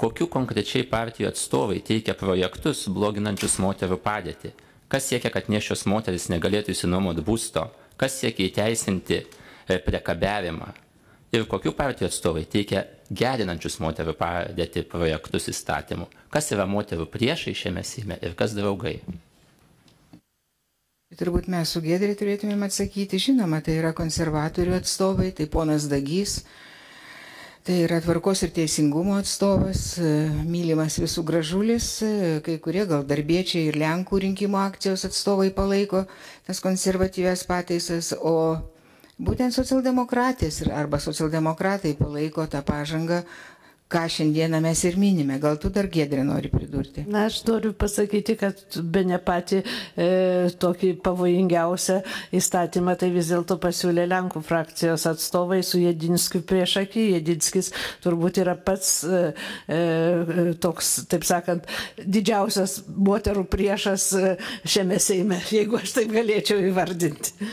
Kokių konkrečiai partijų atstovai teikia projektus bloginančius moterų padėtį? Kas siekia, kad nėščios moteris negalėtų išsinuomoti būsto? Kas siekia įteisinti priekabiavimą? Ir kokių partijų atstovai teikia gerinančius moterų padėtį projektus įstatymų? Kas yra moterų priešai šiame Seime ir kas draugai? Turbūt mes su Giedre turėtumėm atsakyti. Žinoma, tai yra konservatorių atstovai, tai ponas Dagys, tai yra Tvarkos ir teisingumo atstovas, mylimas Visų Gražulis, kai kurie gal darbiečiai ir Lenkų rinkimų akcijos atstovai palaiko tas konservatyvias pataisas, o būtent socialdemokratės arba socialdemokratai palaiko tą pažangą, ką šiandieną mes ir minime. Gal tu dar, Giedre, nori pridurti? Na, aš noriu pasakyti, kad bene patį tokį pavojingiausią įstatymą tai vis dėlto pasiūlė Lenkų frakcijos atstovai su Jedinskiu priešaky. Jedinskis turbūt yra pats toks, taip sakant, didžiausias moterų priešas šiame Seime, jeigu aš taip galėčiau įvardinti.